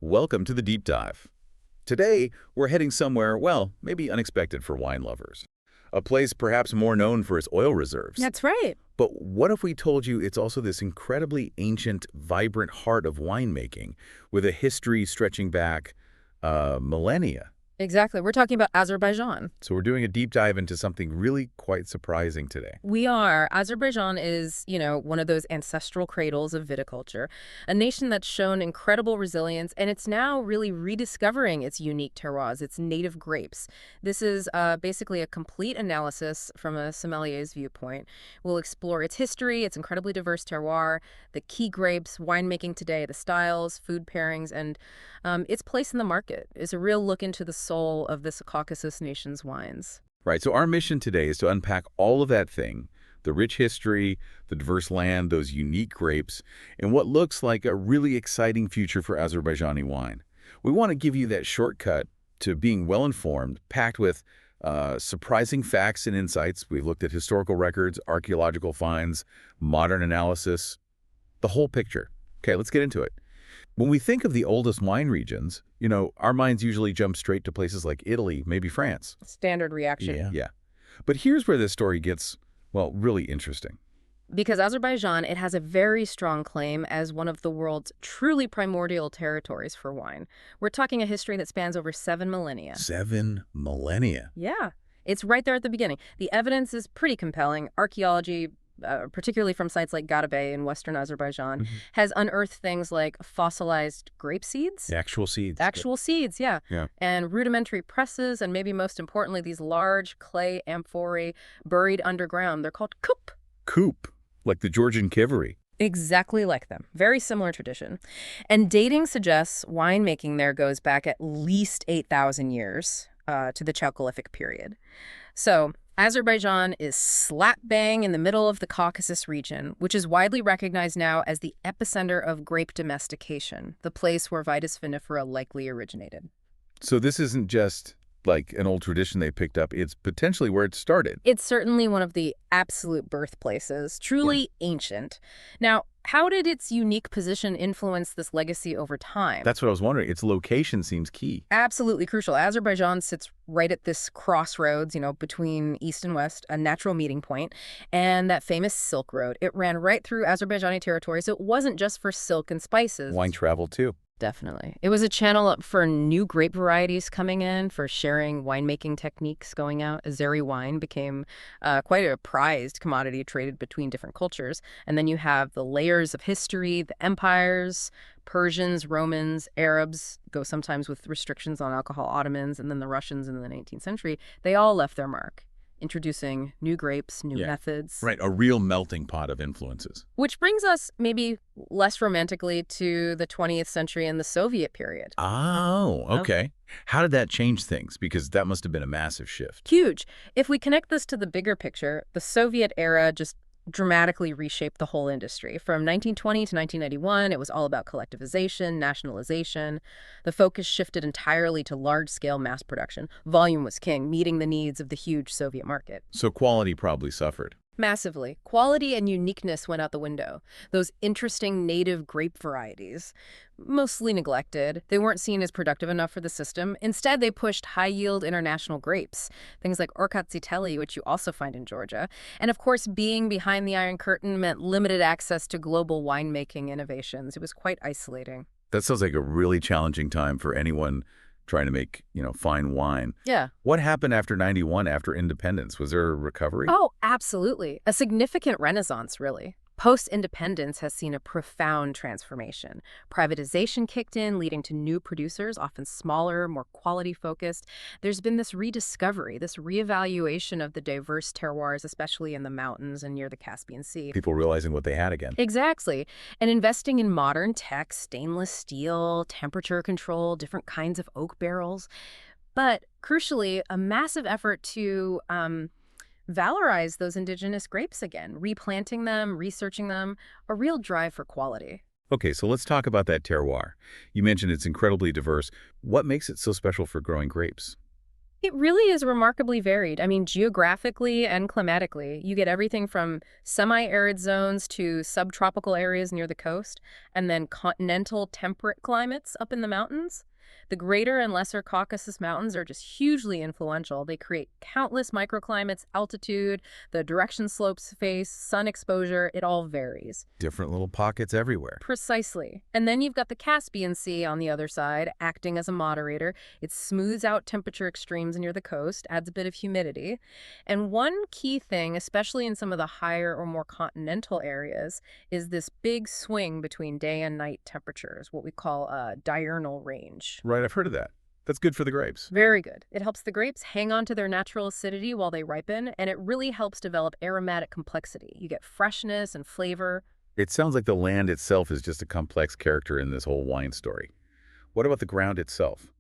Welcome to the Deep Dive. Today, we're heading somewhere, well, maybe unexpected for wine lovers. A place perhaps more known for its oil reserves. That's right. But what if we told you it's also this incredibly ancient, vibrant heart of winemaking with a history stretching back millennia? Exactly. We're talking about Azerbaijan. So we're doing a deep dive into something really quite surprising today. We are. Azerbaijan is, one of those ancestral cradles of viticulture, a nation that's shown incredible resilience, and it's now really rediscovering its unique terroirs, its native grapes. This is basically a complete analysis from a sommelier's viewpoint. We'll explore its history, its incredibly diverse terroir, the key grapes, winemaking today, the styles, food pairings, and its place in the market. Is a real look into the soul of this Caucasus nation's wines. Right, so our mission today is to unpack all of that thing, the rich history, the diverse land, those unique grapes, and what looks like a really exciting future for Azerbaijani wine. We want to give you that shortcut to being well-informed, packed with surprising facts and insights. We've looked at historical records, archaeological finds, modern analysis, the whole picture. Okay, let's get into it. When we think of the oldest wine regions, our minds usually jump straight to places like Italy, maybe France. Standard reaction. Yeah. But here's where this story gets, well, really interesting. Because Azerbaijan, it has a very strong claim as one of the world's truly primordial territories for wine. We're talking a history that spans over 7 millennia. 7 millennia? Yeah. It's right there at the beginning. The evidence is pretty compelling. Archaeology, particularly from sites like Gada in western Azerbaijan, has unearthed things like fossilized grape seeds. The actual seeds. Actual seeds, yeah. Yeah. And rudimentary presses, and maybe most importantly, these large clay amphorae buried underground. They're called kup. Kup, like the Georgian Kieveri. Exactly like them. Very similar tradition. And dating suggests winemaking there goes back at least 8,000 years to the Chalcolithic period. So Azerbaijan is slap bang in the middle of the Caucasus region, which is widely recognized now as the epicenter of grape domestication, the place where Vitis vinifera likely originated. So this isn't just like an old tradition they picked up. It's potentially where it started. It's certainly one of the absolute birthplaces, truly ancient. Now, how did its unique position influence this legacy over time? That's what I was wondering. Its location seems key. Absolutely crucial. Azerbaijan sits right at this crossroads, between east and west, a natural meeting point, and that famous Silk Road. It ran right through Azerbaijani territory, so it wasn't just for silk and spices. Wine travel, too. Definitely. It was a channel for new grape varieties coming in, for sharing winemaking techniques going out. Azeri wine became quite a prized commodity traded between different cultures. And then you have the layers of history, the empires, Persians, Romans, Arabs, go sometimes with restrictions on alcohol, Ottomans, and then the Russians in the 19th century. They all left their mark, introducing new grapes, new methods. Right, a real melting pot of influences. Which brings us, maybe less romantically, to the 20th century and the Soviet period. Oh, okay. How did that change things? Because that must have been a massive shift. Huge. If we connect this to the bigger picture, the Soviet era just dramatically reshaped the whole industry. From 1920 to 1991, it was all about collectivization, nationalization. The focus shifted entirely to large-scale mass production. Volume was king, meeting the needs of the huge Soviet market. So quality probably suffered. Massively. Quality and uniqueness went out the window. Those interesting native grape varieties, mostly neglected. They weren't seen as productive enough for the system. Instead, they pushed high-yield international grapes, things like Orkatsiteli, which you also find in Georgia. And of course, being behind the Iron Curtain meant limited access to global winemaking innovations. It was quite isolating. That sounds like a really challenging time for anyone trying to make, fine wine. Yeah. What happened after 91, after independence? Was there a recovery? Oh, absolutely. A significant renaissance, really. Post-independence has seen a profound transformation. Privatization kicked in, leading to new producers, often smaller, more quality-focused. There's been this rediscovery, this reevaluation of the diverse terroirs, especially in the mountains and near the Caspian Sea. People realizing what they had again. Exactly. And investing in modern tech, stainless steel, temperature control, different kinds of oak barrels. But crucially, a massive effort to valorize those indigenous grapes again, replanting them, researching them, a real drive for quality. Okay, so let's talk about that terroir. You mentioned it's incredibly diverse. What makes it so special for growing grapes? It really is remarkably varied. I mean, geographically and climatically, you get everything from semi-arid zones to subtropical areas near the coast, and then continental temperate climates up in the mountains. The greater and lesser Caucasus Mountains are just hugely influential. They create countless microclimates, altitude, the direction slopes face, sun exposure, it all varies. Different little pockets everywhere. Precisely. And then you've got the Caspian Sea on the other side, acting as a moderator. It smooths out temperature extremes near the coast, adds a bit of humidity. And one key thing, especially in some of the higher or more continental areas, is this big swing between day and night temperatures, what we call a diurnal range. Right, I've heard of that. That's good for the grapes. Very good. It helps the grapes hang on to their natural acidity while they ripen, and it really helps develop aromatic complexity. You get freshness and flavor. It sounds like the land itself is just a complex character in this whole wine story. What about the ground itself?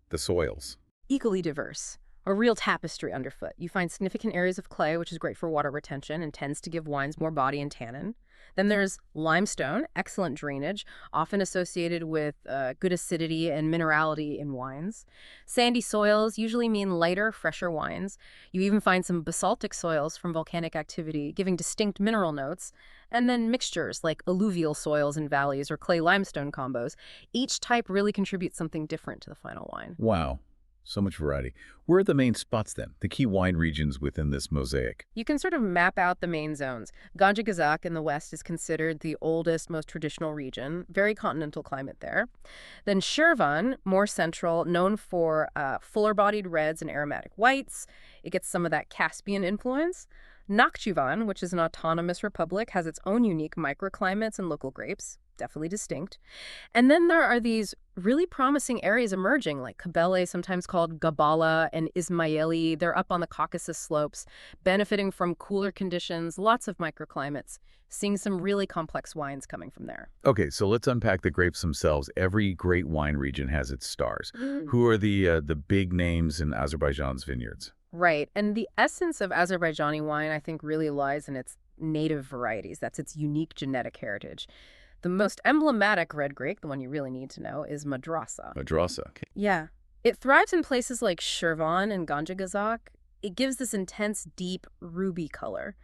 The soils? Equally diverse. A real tapestry underfoot. You find significant areas of clay, which is great for water retention and tends to give wines more body and tannin. Then there's limestone, excellent drainage, often associated with good acidity and minerality in wines. Sandy soils usually mean lighter, fresher wines. You even find some basaltic soils from volcanic activity, giving distinct mineral notes. And then mixtures like alluvial soils and valleys or clay-limestone combos. Each type really contributes something different to the final wine. Wow. So much variety. Where are the main spots then? The key wine regions within this mosaic? You can sort of map out the main zones. Ganja-Gazakh in the west is considered the oldest, most traditional region. Very continental climate there. Then Shirvan, more central, known for fuller-bodied reds and aromatic whites. It gets some of that Caspian influence. Nakhchivan, which is an autonomous republic, has its own unique microclimates and local grapes. Definitely distinct. And then there are these really promising areas emerging, like Kabele, sometimes called Gabala, and Ismaili. They're up on the Caucasus slopes, benefiting from cooler conditions, lots of microclimates, seeing some really complex wines coming from there. Okay, so let's unpack the grapes themselves. Every great wine region has its stars. Who are the big names in Azerbaijan's vineyards? Right. And the essence of Azerbaijani wine, I think, really lies in its native varieties. That's its unique genetic heritage. The most emblematic red grape, the one you really need to know, is Madrasa. Madrasa. Okay. Yeah. It thrives in places like Shirvan and Ganja-Gazakh. It gives this intense, deep, ruby color.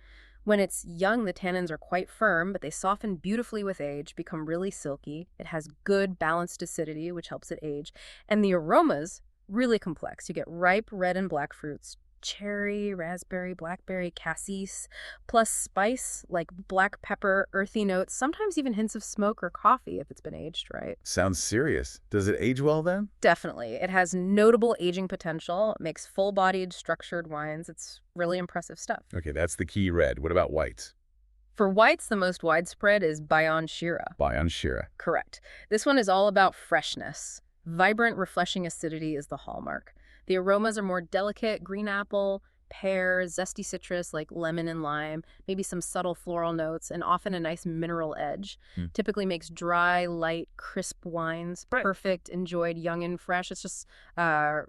When it's young, the tannins are quite firm, but they soften beautifully with age, become really silky. It has good, balanced acidity, which helps it age. And the aromas, really complex. You get ripe red and black fruits, cherry, raspberry, blackberry, cassis, plus spice like black pepper, earthy notes, sometimes even hints of smoke or coffee if it's been aged right. Sounds serious. Does it age well then? Definitely. It has notable aging potential. It makes full-bodied, structured wines. It's really impressive stuff. Okay, that's the key red. What about whites? For whites, the most widespread is Bayan Shira. Bayan Shira. Correct. This one is all about freshness. Vibrant, refreshing acidity is the hallmark. The aromas are more delicate, green apple, pear, zesty citrus like lemon and lime, maybe some subtle floral notes, and often a nice mineral edge. Typically makes dry, light, crisp wines perfect, enjoyed young and fresh. It's just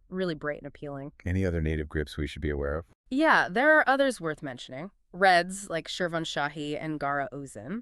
really bright and appealing. Any other native grapes we should be aware of? Yeah, there are others worth mentioning. Reds like Shirvan Shahi and Gara Ozin.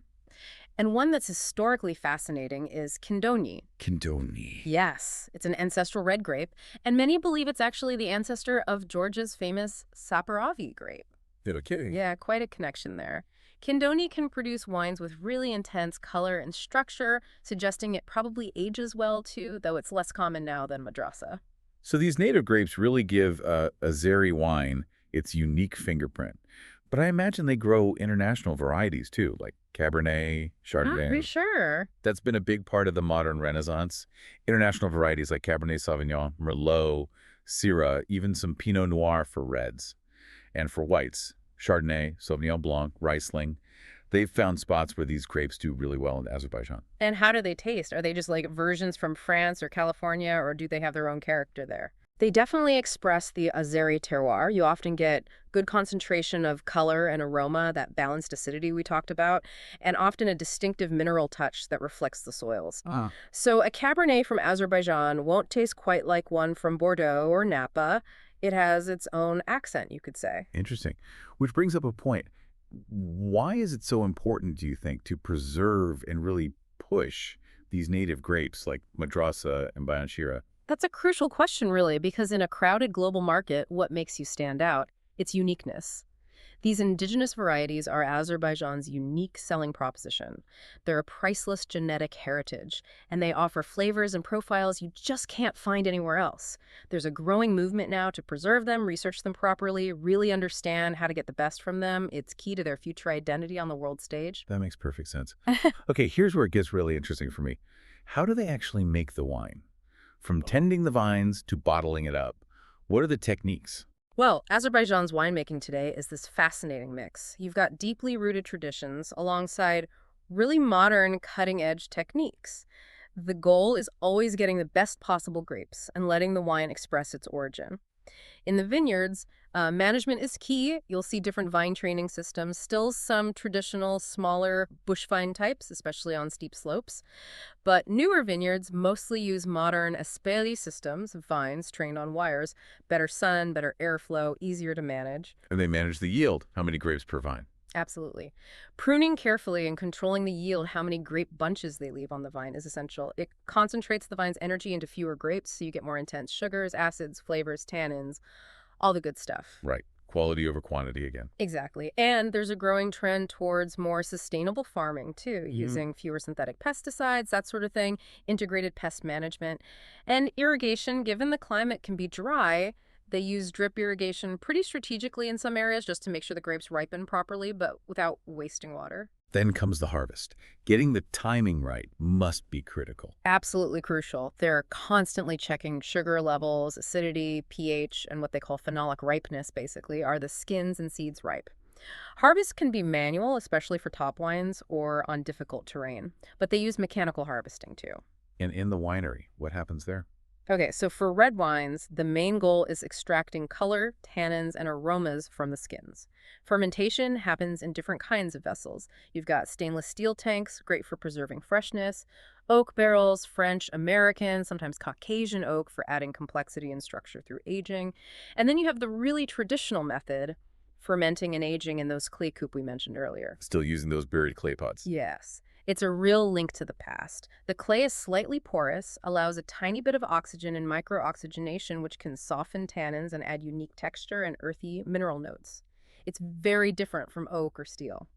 And one that's historically fascinating is Kindoni. Kindoni. Yes, it's an ancestral red grape, and many believe it's actually the ancestor of Georgia's famous Saperavi grape. Little kidding. Yeah, quite a connection there. Kindoni can produce wines with really intense color and structure, suggesting it probably ages well too, though it's less common now than Madrasa. So these native grapes really give Azeri wine its unique fingerprint. But I imagine they grow international varieties too, like Cabernet, Chardonnay. Not really sure. That's been a big part of the modern Renaissance. International varieties like Cabernet Sauvignon, Merlot, Syrah, even some Pinot Noir for reds. And for whites, Chardonnay, Sauvignon Blanc, Riesling. They've found spots where these grapes do really well in Azerbaijan. And how do they taste? Are they just like versions from France or California, or do they have their own character there? They definitely express the Azeri terroir. You often get good concentration of color and aroma, that balanced acidity we talked about, and often a distinctive mineral touch that reflects the soils. So a Cabernet from Azerbaijan won't taste quite like one from Bordeaux or Napa. It has its own accent, you could say. Interesting. Which brings up a point. Why is it so important, do you think, to preserve and really push these native grapes like Madrasa and Bayan Shira? That's a crucial question, really, because in a crowded global market, what makes you stand out? It's uniqueness. These indigenous varieties are Azerbaijan's unique selling proposition. They're a priceless genetic heritage, and they offer flavors and profiles you just can't find anywhere else. There's a growing movement now to preserve them, research them properly, really understand how to get the best from them. It's key to their future identity on the world stage. That makes perfect sense. Okay, here's where it gets really interesting for me. How do they actually make the wine? From tending the vines to bottling it up, what are the techniques? Well, Azerbaijan's winemaking today is this fascinating mix. You've got deeply rooted traditions alongside really modern, cutting-edge techniques. The goal is always getting the best possible grapes and letting the wine express its origin. In the vineyards, management is key. You'll see different vine training systems, still some traditional, smaller bush vine types, especially on steep slopes. But newer vineyards mostly use modern espalier systems of vines trained on wires, better sun, better airflow, easier to manage. And they manage the yield. How many grapes per vine? Absolutely. Pruning carefully and controlling the yield, how many grape bunches they leave on the vine, is essential. It concentrates the vine's energy into fewer grapes, so you get more intense sugars, acids, flavors, tannins, all the good stuff. Right. Quality over quantity again. Exactly. And there's a growing trend towards more sustainable farming, too, using fewer synthetic pesticides, that sort of thing, integrated pest management. And irrigation, given the climate can be dry, they use drip irrigation pretty strategically in some areas just to make sure the grapes ripen properly, but without wasting water. Then comes the harvest. Getting the timing right must be critical. Absolutely crucial. They're constantly checking sugar levels, acidity, pH, and what they call phenolic ripeness, basically. Are the skins and seeds ripe? Harvest can be manual, especially for top wines or on difficult terrain, but they use mechanical harvesting too. And in the winery, what happens there? Okay, so for red wines, the main goal is extracting color, tannins, and aromas from the skins. Fermentation happens in different kinds of vessels. You've got stainless steel tanks, great for preserving freshness, oak barrels, French, American, sometimes Caucasian oak for adding complexity and structure through aging. And then you have the really traditional method, fermenting and aging in those clay coop we mentioned earlier. Still using those buried clay pots. Yes. It's a real link to the past. The clay is slightly porous, allows a tiny bit of oxygen and microoxygenation, which can soften tannins and add unique texture and earthy mineral notes. It's very different from oak or steel.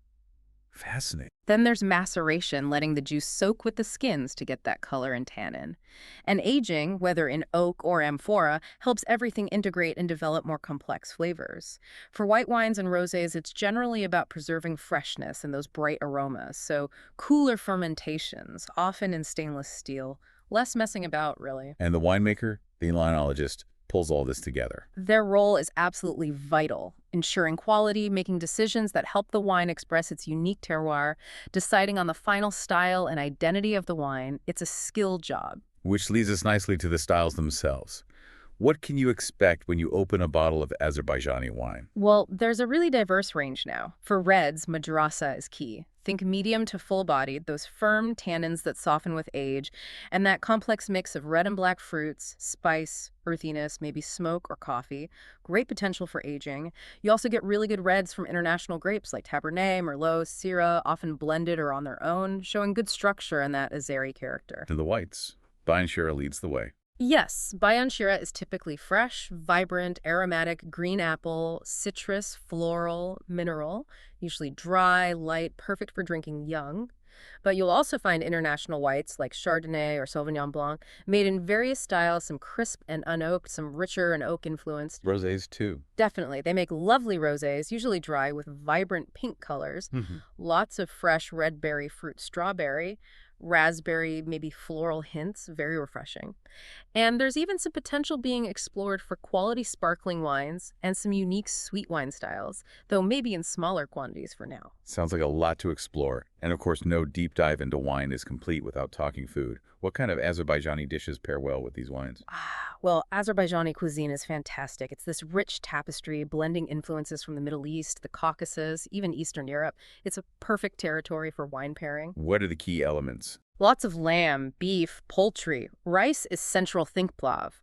Fascinating. Then there's maceration, letting the juice soak with the skins to get that color and tannin. And aging, whether in oak or amphora, helps everything integrate and develop more complex flavors. For white wines and rosés, it's generally about preserving freshness and those bright aromas. So cooler fermentations, often in stainless steel. Less messing about, really. And the winemaker, the enologist, pulls all this together. Their role is absolutely vital, ensuring quality, making decisions that help the wine express its unique terroir, deciding on the final style and identity of the wine. It's a skill job. Which leads us nicely to the styles themselves. What can you expect when you open a bottle of Azerbaijani wine? Well, there's a really diverse range now. For reds, Madrasa is key. Think medium to full-bodied, those firm tannins that soften with age, and that complex mix of red and black fruits, spice, earthiness, maybe smoke or coffee. Great potential for aging. You also get really good reds from international grapes like Cabernet, Merlot, Syrah, often blended or on their own, showing good structure and that Azeri character. And the whites. Bayan Shira leads the way. Yes, Bayan Shira is typically fresh, vibrant, aromatic, green apple, citrus, floral, mineral, usually dry, light, perfect for drinking young. But you'll also find international whites like Chardonnay or Sauvignon Blanc, made in various styles, some crisp and unoaked, some richer and oak-influenced. Rosés, too. Definitely. They make lovely rosés, usually dry, with vibrant pink colors, lots of fresh red berry fruit, strawberry, raspberry, maybe floral hints, very refreshing. And there's even some potential being explored for quality sparkling wines and some unique sweet wine styles, though maybe in smaller quantities for now. Sounds like a lot to explore. And of course, no deep dive into wine is complete without talking food. What kind of Azerbaijani dishes pair well with these wines? Well, Azerbaijani cuisine is fantastic. It's this rich tapestry, blending influences from the Middle East, the Caucasus, even Eastern Europe. It's a perfect territory for wine pairing. What are the key elements? Lots of lamb, beef, poultry. Rice is central thinkplav.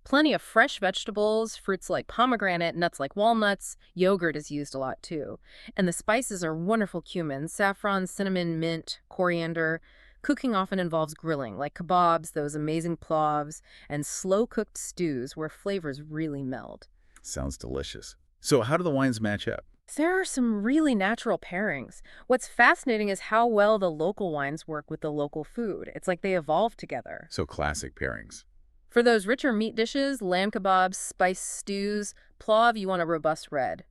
Plenty of fresh vegetables, fruits like pomegranate, nuts like walnuts. Yogurt is used a lot too. And the spices are wonderful cumin, saffron, cinnamon, mint, coriander. Cooking often involves grilling, like kebabs, those amazing plovs, and slow-cooked stews where flavors really meld. Sounds delicious. So how do the wines match up? There are some really natural pairings. What's fascinating is how well the local wines work with the local food. It's like they evolve together. So classic pairings. For those richer meat dishes, lamb kebabs, spiced stews, plov, you want a robust red.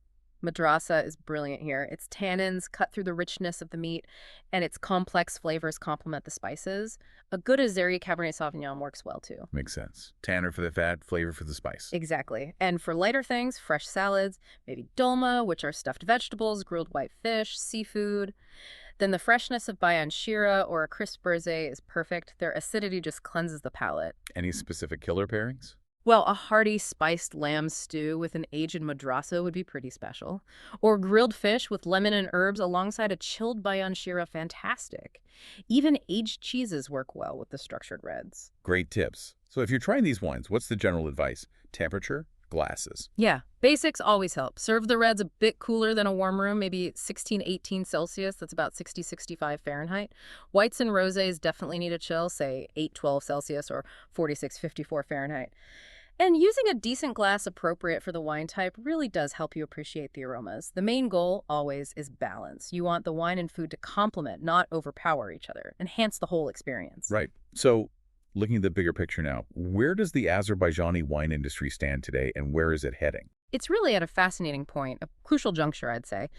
Madrasa is brilliant here. Its tannins cut through the richness of the meat, and its complex flavors complement the spices. A good Azeri Cabernet Sauvignon works well, too. Makes sense. Tanner for the fat, flavor for the spice. Exactly. And for lighter things, fresh salads, maybe dolma, which are stuffed vegetables, grilled white fish, seafood. Then the freshness of Bayan Shira or a crisp rosé is perfect. Their acidity just cleanses the palate. Any specific killer pairings? Well, a hearty spiced lamb stew with an aged madrasa would be pretty special. Or grilled fish with lemon and herbs alongside a chilled Bayan Shira, fantastic. Even aged cheeses work well with the structured reds. Great tips. So if you're trying these wines, what's the general advice? Temperature, glasses. Yeah, basics always help. Serve the reds a bit cooler than a warm room, maybe 16, 18 Celsius. That's about 60, 65 Fahrenheit. Whites and rosés definitely need a chill, say 8, 12 Celsius or 46, 54 Fahrenheit. And using a decent glass appropriate for the wine type really does help you appreciate the aromas. The main goal, always, is balance. You want the wine and food to complement, not overpower each other. Enhance the whole experience. Right. So looking at the bigger picture now, where does the Azerbaijani wine industry stand today and where is it heading? It's really at a fascinating point, a crucial juncture, I'd say.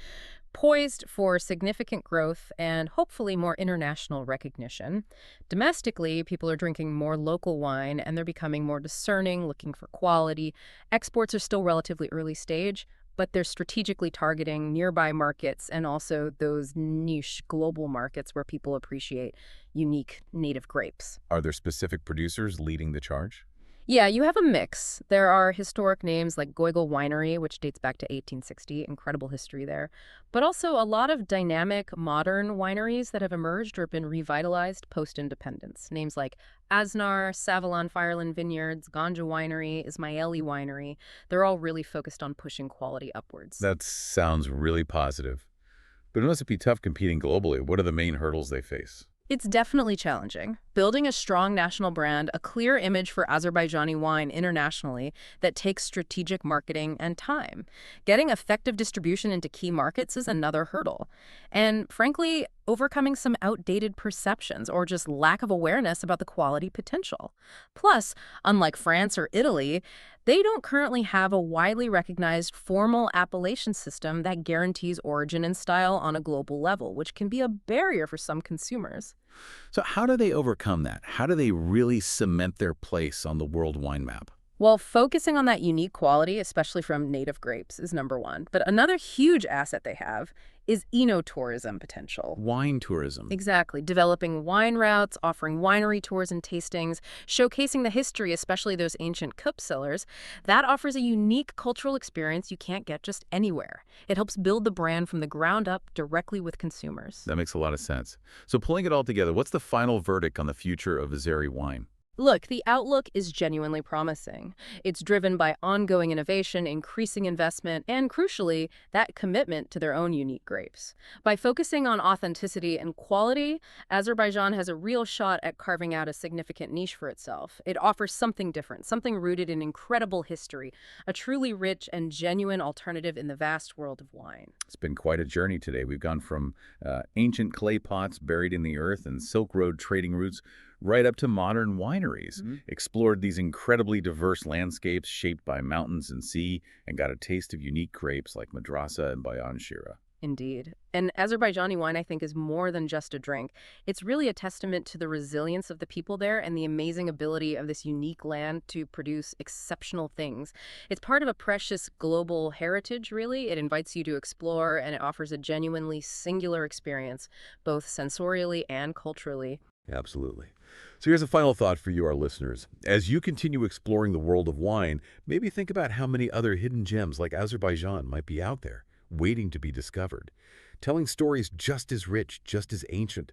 Poised for significant growth and hopefully more international recognition. Domestically, people are drinking more local wine and they're becoming more discerning, looking for quality. Exports are still relatively early stage, but they're strategically targeting nearby markets and also those niche global markets where people appreciate unique native grapes. Are there specific producers leading the charge? Yeah, you have a mix. There are historic names like Goigel Winery, which dates back to 1860, incredible history there. But also a lot of dynamic, modern wineries that have emerged or been revitalized post-independence. Names like Aznar, Savalon Fireland Vineyards, Ganja Winery, Ismaili Winery. They're all really focused on pushing quality upwards. That sounds really positive. But it must be tough competing globally. What are the main hurdles they face? It's definitely challenging. Building a strong national brand, a clear image for Azerbaijani wine internationally that takes strategic marketing and time. Getting effective distribution into key markets is another hurdle. And frankly, overcoming some outdated perceptions or just lack of awareness about the quality potential. Plus, unlike France or Italy, they don't currently have a widely recognized formal appellation system that guarantees origin and style on a global level, which can be a barrier for some consumers. So how do they overcome that? How do they really cement their place on the world wine map? Well, focusing on that unique quality, especially from native grapes, is number one. But another huge asset they have is enotourism potential. Wine tourism. Exactly. Developing wine routes, offering winery tours and tastings, showcasing the history, especially those ancient cup cellars. That offers a unique cultural experience you can't get just anywhere. It helps build the brand from the ground up directly with consumers. That makes a lot of sense. So pulling it all together, what's the final verdict on the future of Azeri wine? Look, the outlook is genuinely promising. It's driven by ongoing innovation, increasing investment, and crucially, that commitment to their own unique grapes. By focusing on authenticity and quality, Azerbaijan has a real shot at carving out a significant niche for itself. It offers something different, something rooted in incredible history, a truly rich and genuine alternative in the vast world of wine. It's been quite a journey today. We've gone from ancient clay pots buried in the earth and Silk Road trading routes right up to modern wineries, explored these incredibly diverse landscapes shaped by mountains and sea, and got a taste of unique grapes like Madrasa and Bayan Shira. Indeed. And Azerbaijani wine, I think, is more than just a drink. It's really a testament to the resilience of the people there and the amazing ability of this unique land to produce exceptional things. It's part of a precious global heritage, really. It invites you to explore, and it offers a genuinely singular experience, both sensorially and culturally. Absolutely. So here's a final thought for you, our listeners. As you continue exploring the world of wine, maybe think about how many other hidden gems like Azerbaijan might be out there, waiting to be discovered, telling stories just as rich, just as ancient.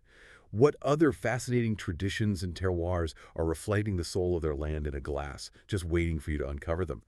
What other fascinating traditions and terroirs are reflecting the soul of their land in a glass, just waiting for you to uncover them?